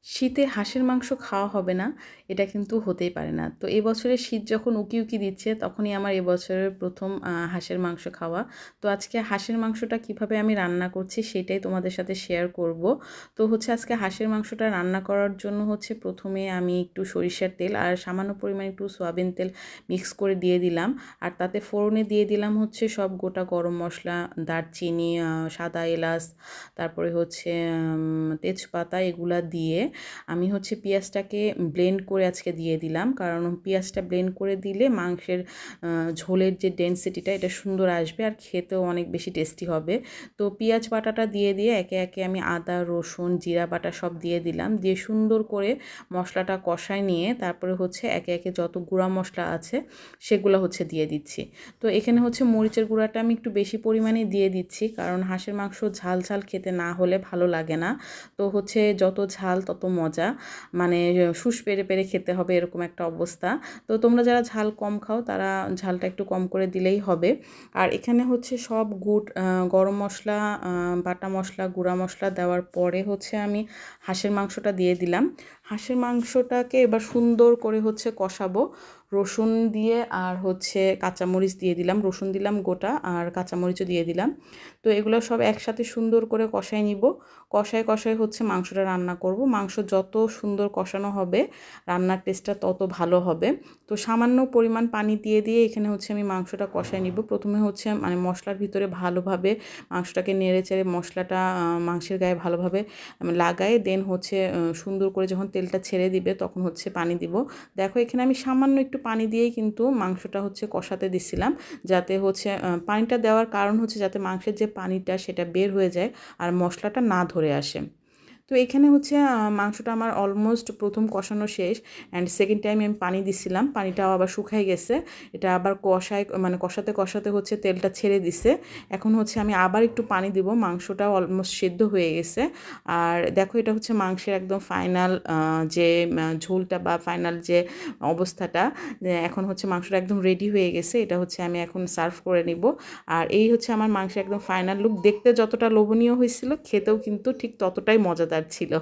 শীতে হাঁসের মাংস খাওয়া হবে না, এটা কিন্তু হতেই পারে না। তো এবছরে শীত যখন উকি, উকি দিচ্ছে তখনই আমার এবছরের ১ম হাঁসের মাংস খাওয়া। তো আজকে হাঁসের মাংসটা কিভাবে আমি রান্না করছি সেটাই তোমাদের সাথে শেয়ার করব। তো হচ্ছে আজকে হাঁসের মাংসটা রান্না করার জন্য হচ্ছে ১ম এ আমি একটু সরিষার তেল আর সামান্য পরিমাণে একটু সয়াবিন তেল মিক্স করে দিয়ে দিলাম। আর তাতে ফোড়নে দিয়ে দিলাম হচ্ছে সব গোটা গরম মসলা, দারচিনি, সাদা এলাচ, তারপরে হচ্ছে তেজপাতা এগুলা দিয়ে আমি হচ্ছে পেঁয়াজটাকে ব্লেন্ড করে আজকে দিয়ে দিলাম, কারণ পেঁয়াজটা ব্লেন্ড করে দিলে মাংসের ঝোলের যে ডেনসিটিটা এটা সুন্দর আসবে আর খেতেও অনেক বেশি টেস্টি হবে। তো পেঁয়াজ বাটাটা দিয়ে একে একে আমি আদা, রসুন, জিরা বাটা সব দিয়ে দিলাম, দিয়ে সুন্দর করে মশলাটা কষায় নিয়ে তারপরে হচ্ছে একে একে যত গুঁড়া মশলা আছে সেগুলো হচ্ছে দিয়ে দিচ্ছি। তো এখানে হচ্ছে মরিচের গুঁড়াটা আমি একটু বেশি পরিমাণে দিয়ে দিচ্ছি, কারণ হাঁসের মাংস ঝাল ঝাল খেতে না হলে ভালো লাগে না। তো হচ্ছে যত ঝাল তত মজা, মানে শুষ পেরে পেরে খেতে হবে এরকম একটা অবস্থা। তো তোমরা যারা ঝাল কম খাও তারা ঝালটা একটু কম করে দিলেই হবে। আর এখানে হচ্ছে সব গরম মশলা, বাটা মশলা, গুঁড়া মশলা দেওয়ার পরে হচ্ছে আমি হাঁসের মাংসটা দিয়ে দিলাম। হাঁসের মাংসটাকে এবার সুন্দর করে হচ্ছে কষাবো রসুন দিয়ে, আর হচ্ছে কাঁচামরিচ দিয়ে দিলাম, রসুন দিলাম গোটা আর কাঁচামরিচও দিয়ে দিলাম। তো এগুলো সব একসাথে সুন্দর করে কষায় নিব। কষায় কষায় হচ্ছে মাংসটা রান্না করব। মাংস যত সুন্দর কষানো হবে রান্নার টেস্টটা তত ভালো হবে। তো সামান্য পরিমাণ পানি দিয়ে এখানে হচ্ছে আমি মাংসটা কষায় নিব। প্রথমে হচ্ছে মানে মশলার ভিতরে ভালোভাবে মাংসটাকে নেড়ে চেড়ে মশলাটা মাংসের গায়ে ভালোভাবে লাগায় দেন হচ্ছে সুন্দর করে যখন তেলটা ছেড়ে দিবে তখন হচ্ছে পানি দিব। দেখো এখানে আমি সামান্য একটু পানি দিয়েই কিন্তু মাংসটা হচ্ছে কষাতে দিছিলাম, যাতে হচ্ছে পানিটা দেওয়ার কারণ হচ্ছে যাতে মাংসের যে পানিটা সেটা বের হয়ে যায় আর মশলাটা না ধরে আসে। তো এখানে হচ্ছে মাংসটা আমার অলমোস্ট প্রথম কষানো শেষ, অ্যান্ড সেকেন্ড টাইম আমি পানি দিছিলাম, পানিটাও আবার শুকাই গেছে। এটা আবার মানে কষাতে কষাতে হচ্ছে তেলটা ছেড়ে দিছে। এখন হচ্ছে আমি আবার একটু পানি দিব, মাংসটাও অলমোস্ট সেদ্ধ হয়ে গেছে। আর দেখো এটা হচ্ছে মাংসের একদম ফাইনাল যে ঝোলটা বা ফাইনাল যে অবস্থাটা, এখন হচ্ছে মাংসটা একদম রেডি হয়ে গেছে। এটা হচ্ছে আমি এখন সার্ভ করে নিব। আর এই হচ্ছে আমার মাংসের একদম ফাইনাল লুক। দেখতে যতটা লোভনীয় হয়েছিল খেতেও কিন্তু ঠিক ততটাই মজাদার ছিল।